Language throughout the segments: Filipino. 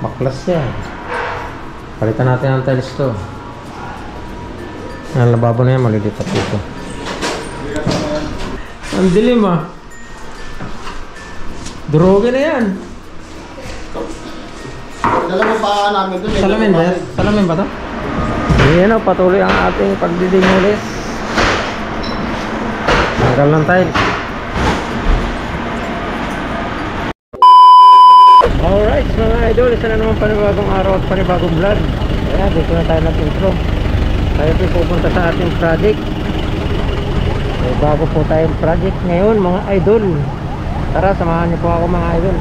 Baklas yan. Palitan natin ang tiles to. Ang lababo na yan, malilipat dito. Ang dilim ah. Droge na yan. Dalawang pa namin doon. Salamin ba? Salamin ba to? Ayan o, patuloy ang ating pagdidimulis. Tanggal ng tile. Alright mga idol, isa na naman panibagong araw at panibagong vlog. Ayan, dito na tayo nag-intro. Tayo po pupunta sa ating project. May bago po tayong project ngayon mga idol. Tara, samahan niyo po ako mga idol.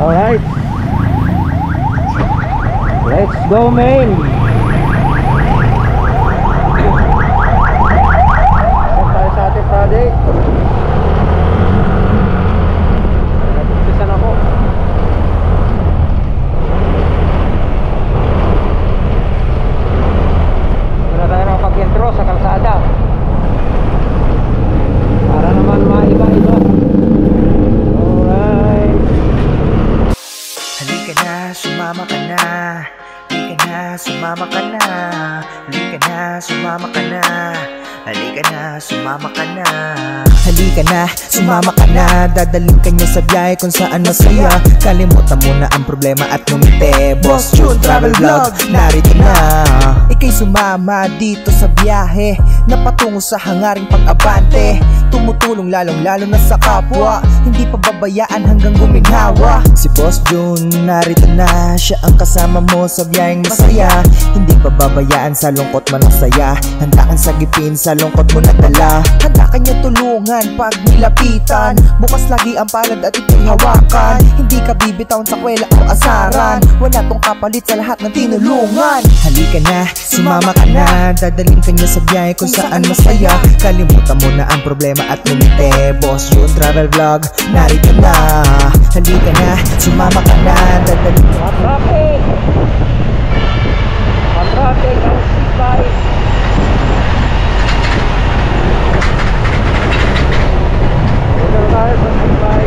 Alright, let's go main. Punta tayo sa ating project. Nag-umpisan ako. Muna tayo nakapag-intro sa kalsada para naman maiba-iba. Sumama ka na, halika na, sumama ka na, halika na, sumama ka na, halika na, sumama ka na, halika na, sumama ka na, dadalhin ka niya sa biyahe kung saan masaya. Kalimutan mo na ang problema at ngumiti. Boss June Travel Vlog, narito na. Ika'y sumama dito sa biyahe na patungo sa hangaring pag-abante. Tumutulong lalong-lalo na sa kapwa, hindi pa babayaan hanggang guminhawa. Si Boss June, narito na, siya ang kasama mo sa biyaheng masaya. Hindi pa babayaan sa lungkot man ang saya. Handa kang sagipin sa lungkot mo na dala. Handa kanya tulungan pag nilapitan. Bukas lagi ang palad at ito'y hawakan. Hindi ka bibitawan sa kwela o asaran. Wala tong kapalit sa lahat ng tinulungan. Halika na, sumama ka na, dadalhin ka niya sa biyahe kung saan masaya. Kalimutan mo na ang problema at lumite. Boss June Travel Vlog, narito na. Halika na, sumama ka na, dadalhin. Traffic! Traffic ang sipay. Dito tayo sa sipay.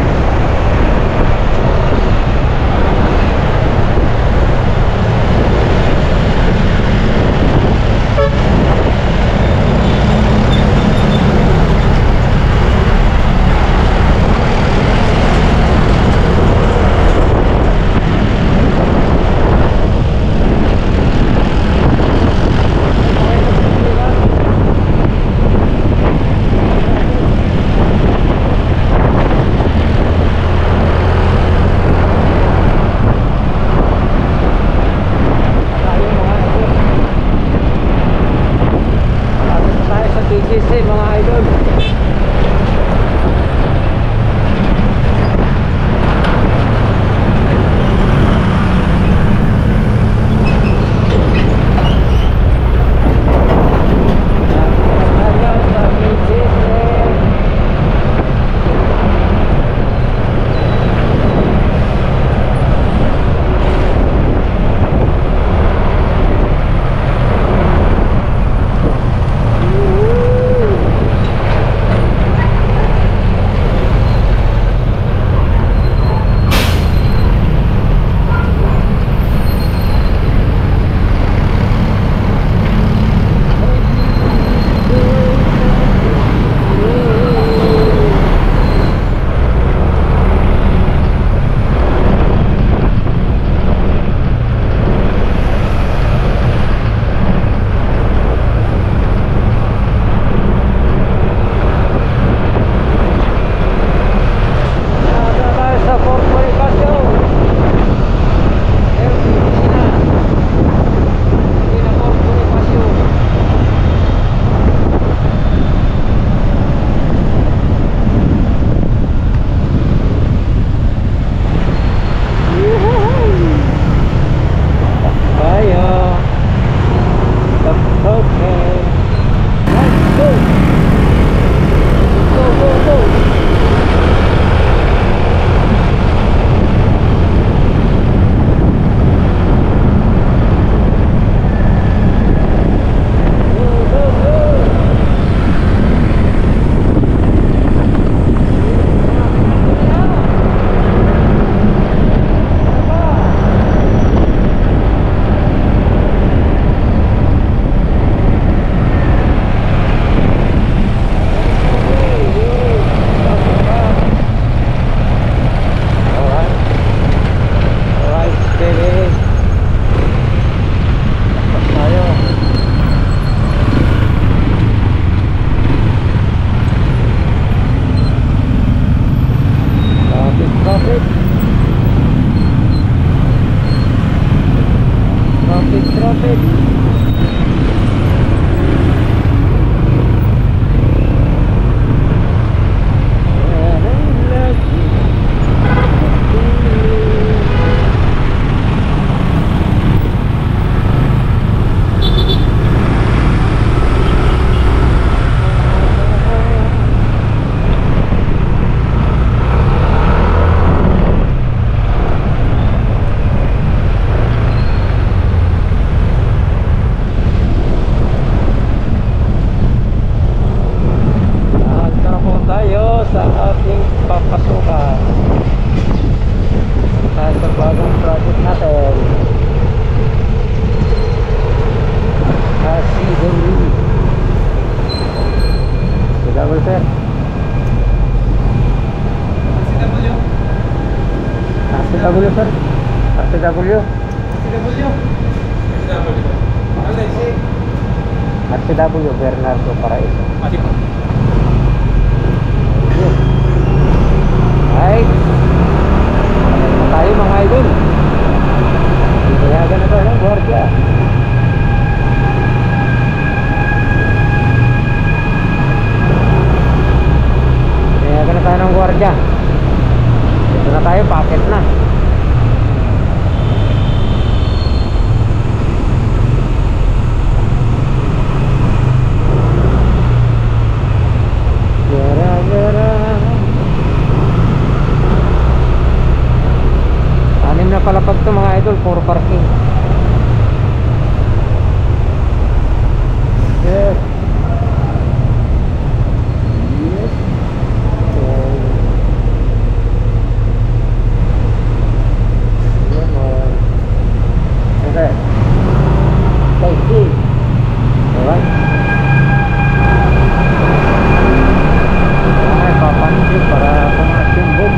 RCW sir. RCW. RCW Bernardo Paraiso. Right. Tayo mga idol. Payagan na to ng gwardiya. Payagan na tayo ng gwardiya. Dito na tayo, packet na. Anim na palapag to mga idol, for parking. Yes. Yes. Okay. Safety. Alright. Ay, papansin para pumas yung boom.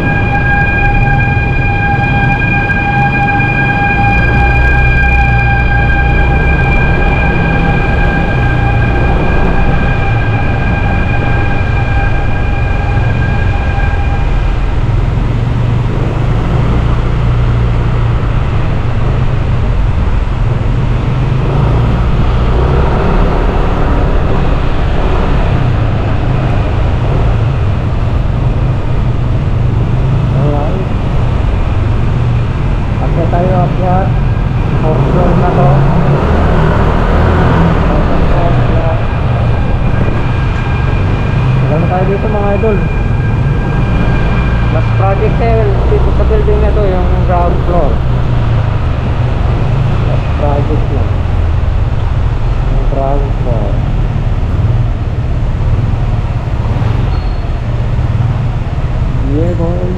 Dito mga idol, mas project dito sa building na to, yung ground floor. Mas project lang yung ground floor. Yeah boy.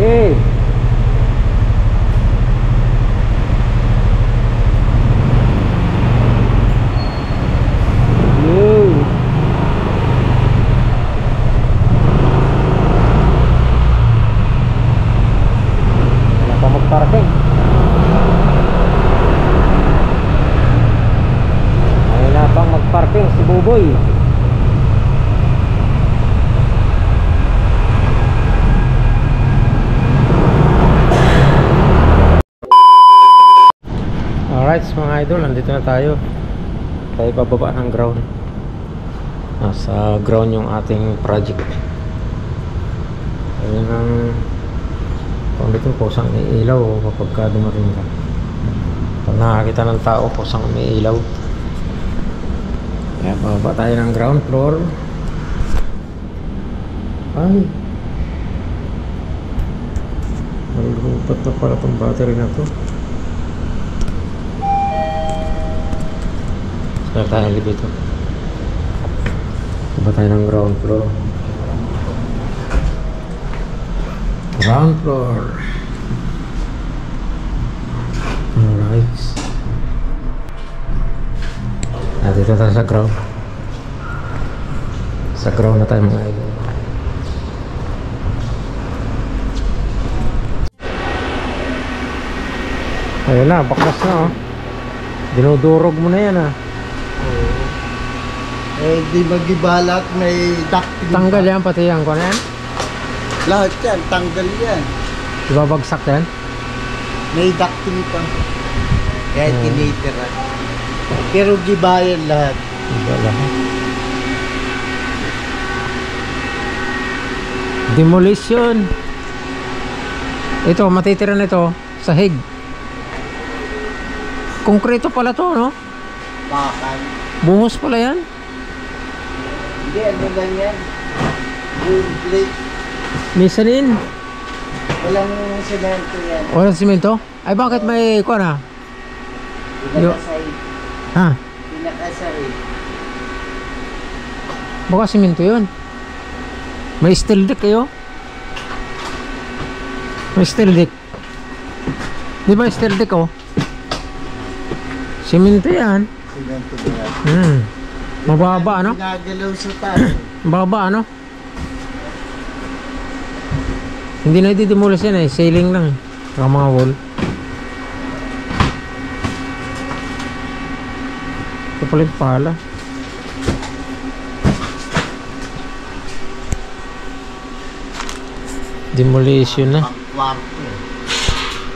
Yay! Yay! Wala pa mag-parking. Wala pang mag-parking si Buboy. Alright mga idol, nandito na tayo. Tayo pababa ng ground. Nasa ground yung ating project. Ayun ang kung dito kusang may ilaw kapag dumating ka. Pag nakakita ng tao kusang may ilaw. Kaya pababa tayo ng ground floor. Ay, malulupat na pala itong battery na to. Saan tayo dito? Baba tayo ng ground floor. Ground floor. Alright. Dito tayo sa ground. Sa ground na tayo mga idol. Ayun na, baklas na oh. Dinudurog mo na yan ah. Eh, di magibalak, may ducting. Tanggal yan, pati yan ko na yan. Lahat yan, tanggal yan. Ibabagsak yan. May ducting pa. Kaya tinitiran. Pero gibayan lahat. Iba lahat. Demolition. Ito, matitira na ito. Sahig. Konkreto pala to, no? Bakal. Buhos pala yan. Hindi, ano lang yan. Wood plate. Mezzanine. Walang semento yan. Walang simento? Ay bakit may kuha na? Pinakasay. Ha? Pinakasay. Baka simento yun. May steel deck kayo? May steel deck. Di ba steel deck oh? Simento yan. Simento ba yan? Mababa ano? Ginagalaw sa taas. Mababa ano? Hindi na i-demolish yan eh. Ceiling lang eh. Saka mga wall. Ito pala yung pala. Demolition na. Ang kwarto.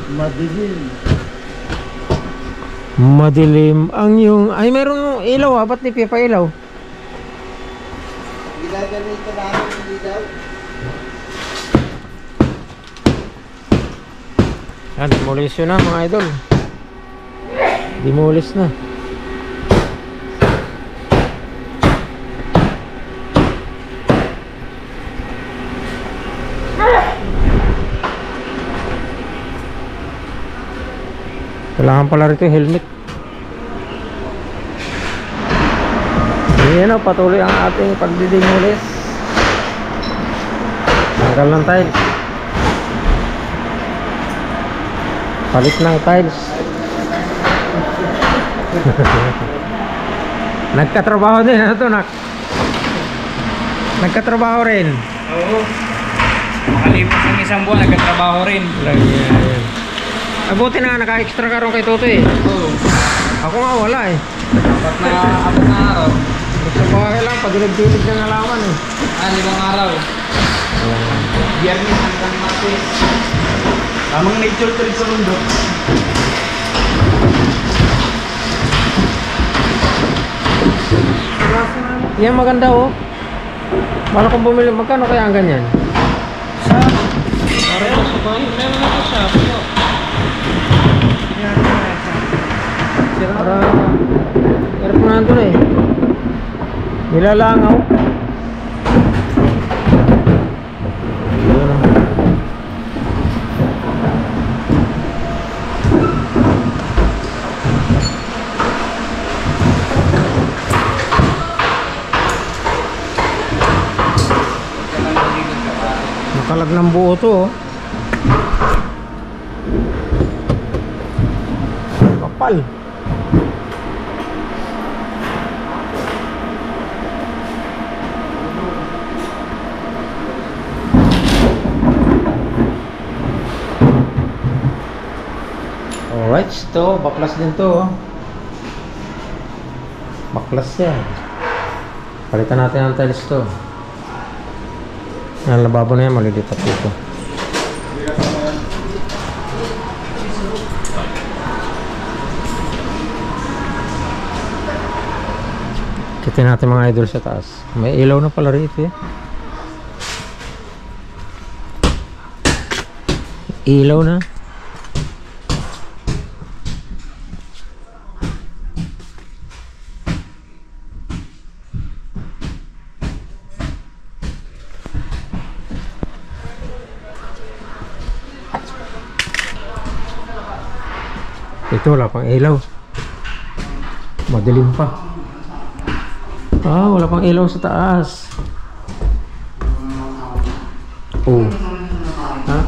Madilim. Madilim ang yung... Ay, meron ilaw ah. Ba't di pa ilaw? Ginagamit namin hindi daw. Yan, demolition na mga idol. Demolish na. Kailangan pala rito yung helmet. Ayan o, patuloy ang ating pagdidemolish. Tanggal ng tiles. Palit ng tiles. Nagkatrabaho din ano to, nak? Nagkatrabaho rin. Oo. Makalipas ng isang buwan, nagkatrabaho rin. Ayan. Buti na naka-extra ka ron kay Toto eh. Oo. Ako nga wala eh. Apat na araw. Sa bahay lang, pag-dilig ng halaman eh. 5 araw. Biyernes hanggang Martes. Tamang nature trip sa mundo. Yan maganda oh. Bala kung bumili, magkano kaya ang ganyan? Meron na po siya. Para hirap na nandun eh. Nilalangaw. Ayun oh. Nakalag ng buo to oh. Kapal. Alright, ito, baklas din to oh. Baklas yan. Palitan natin ang tiles to. Ang lababo na yan, malilipat dito. Kita natin mga idol sa taas. May ilaw na pala rito eh. Ilaw na. Ito wala pang ilaw. Madilim pa. Ah, wala pang ilaw sa taas. Oh. Ha?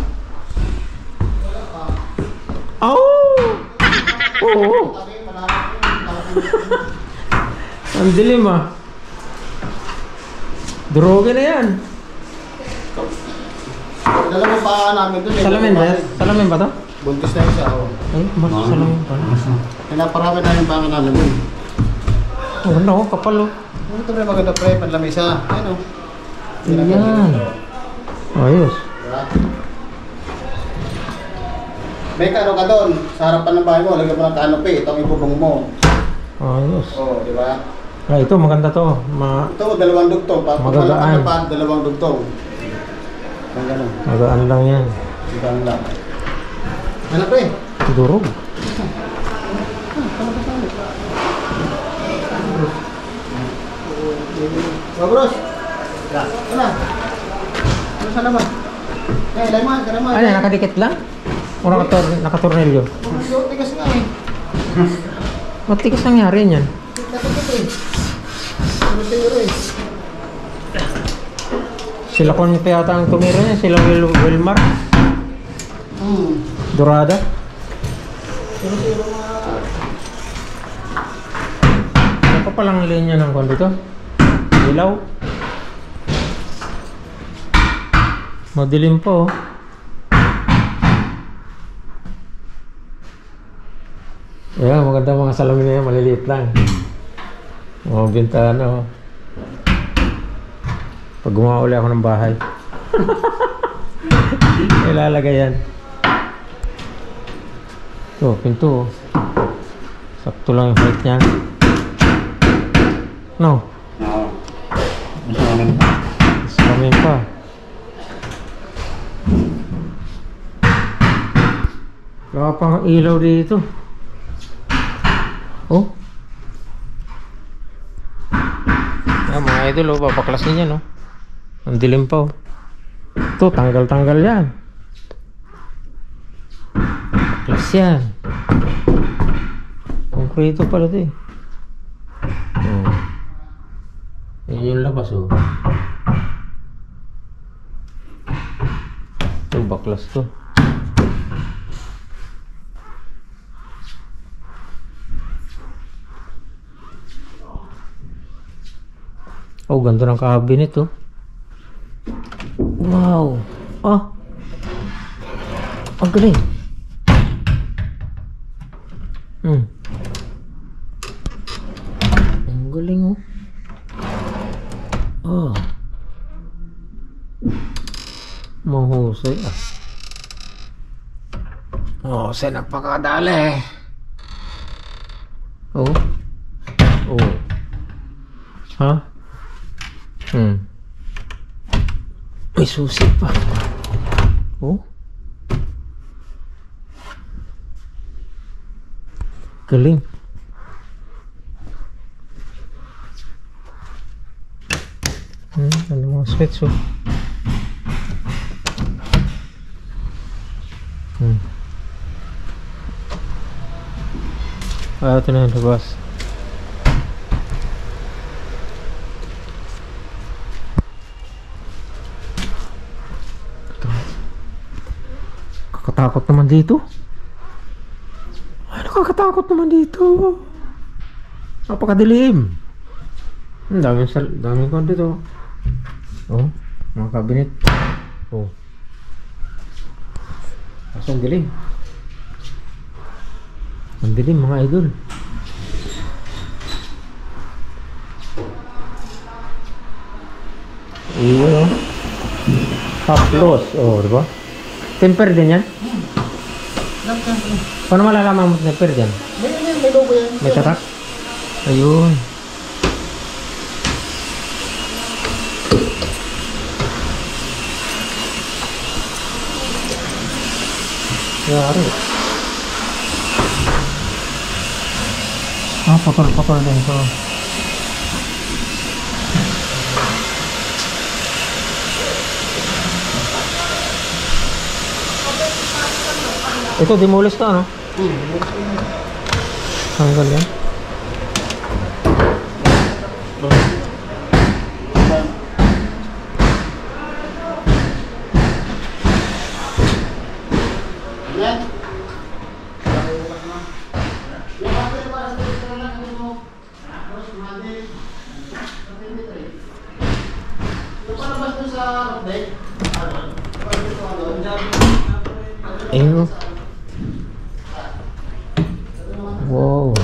Oh! Oh! Ang dilim ah. Droga na yan. Dalawa pa namin doon. Salamin ba? Salamin ba to? Buntis na isa. Ay, bakit salamin pa? Pinaparami na yung bangan namin doon. Oh, ganda oh, kapal oh. Ito na maganda pre, panlamisa. Ayun o. Ayan. Ayos. Diba? May kano ka doon, sa harapan ng bahay mo, lagyan mo ng canopy, ito ang ibubong mo. Ayos. Oo, di ba? Ah, ito maganda to. Ito, dalawang dugtong. Magagaan. Pa, dalawang dugtong. Ang gano'n. Magaan lang yan. Ibang lang. Ano pre? Durog. Bros. Ano? Ano sa naman? Eh, layman, ka naman. Ano, nakadikit lang? O nakatornilyo? Tigas nga eh. Matigas nangyari yan. Natikit eh. Ano siguro eh? Sila ko pa yata ang tumira niya. Sila Wilmar. Dorada. Sino mga... Ano pa palang linya ng kwan dito? Ilaw? Madilim po. Ayan, maganda mga salamin na yan, maliliit lang. Mga bintana oh. Pag gumawa uli ako ng bahay ilalagay yan. Ito, pinto oh. Sakto lang yung height niya. No? Oo. Masalamin pa. Salamin pa. Wala pang ilaw dito. Oh. Yan mga idol oh, papaklas niya no. Ang dilim pa oh. Ito, tanggal-tanggal yan. Paklas yan. Konkreto pala ito eh. Oh. Yan yung labas oh. Ito, baklas to. Oh, ganda ng cabinet oh. Wow. Ah. Ang galing. Ang galing oh. Oh. Mahusay ah. Oh, sa napakadali. Oh. Oh. Ha? May susi pa. Oh. Galing. Ano mga switch oh. Ah, ito na yung labas. Kakatakot naman dito. Ay, nakakatakot naman dito. Napakadilim. Ang daming ko dito. Oh, mga cabinet. Oh. Kaso ang dilim. Ang dilim mga idol. Iyo no. Haplos. Oh, diba? Temper din yan? Paano malalaman mo temper dyan? May logo yan. May tatak? Ayun. Yari. Ah, potol-potol din ito. Ito, demolish to, ano? Tanggal yan. Yan. Ayun. Wow.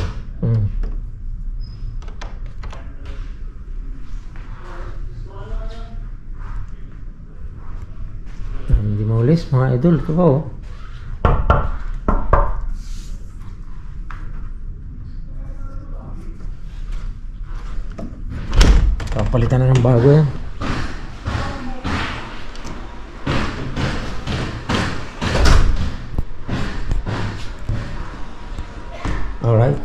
Demolish mga idol. Ito ba oh? Papalitan na ng bago yan. Alright.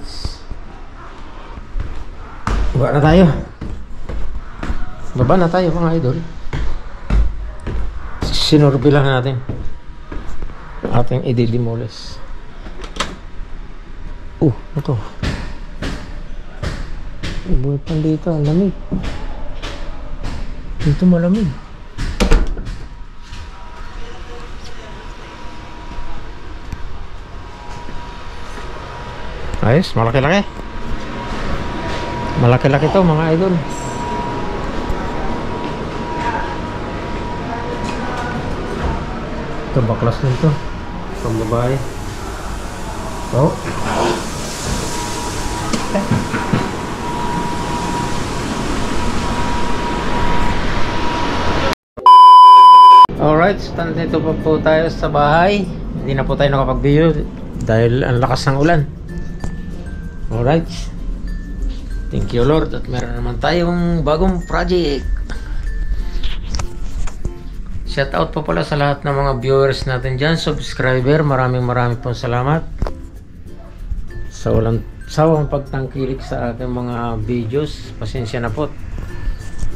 Baba na tayo. Baba na tayo mga idol. Sinurbilan natin ating i-demolish. Ito. Ibuhay pan dito. Ang lamig. Dito malamig. Ayos, malaki-laki. Malaki-laki to mga idol. Ito baklas din to. Pang babae. Oh. Alright, so nandito pa po tayo sa bahay. Hindi na po tayo nakapag-video dahil ang lakas ng ulan. Alright, thank you Lord at meron naman tayong bagong project. Shout out po pala sa lahat ng mga viewers natin dyan, subscriber, maraming pong salamat sa walang sawang pagtangkilik sa ating mga videos. Pasensya na po,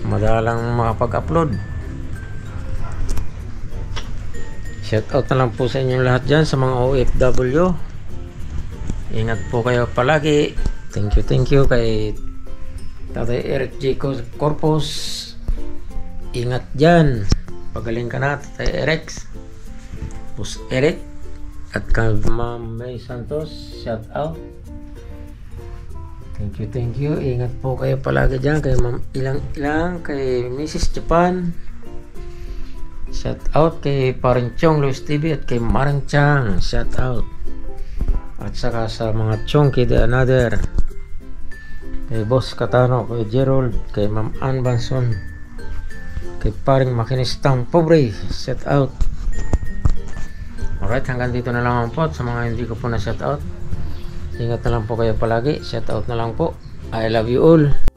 madalang makapag-upload. Shout out na lang po sa inyong lahat dyan, sa mga OFW. Ingat po kayo palagi. Thank you kay Tatay Eric J. Corpus. Ingat dyan, pagaling ka na Tatay Eric, Boss Eric, at kay Ma'am May Santos. Shout out. Thank you. Ingat po kayo palagi dyan, kay Ma'am Ilang, kay Mrs. Japan. Shout out kay Paring Chong Luis TV at kay Marang Chang. Shout out. At saka sa mga Chongki de Another, kay Boss Katano, kay Gerald, kay Ma'am Ann Banson, kay Paring Makinistang Pobre. Shout out. Alright, hanggang dito na lang po. Sa mga hindi ko po na shout out, ingat na lang po kayo palagi. Shout out na lang po. I love you all.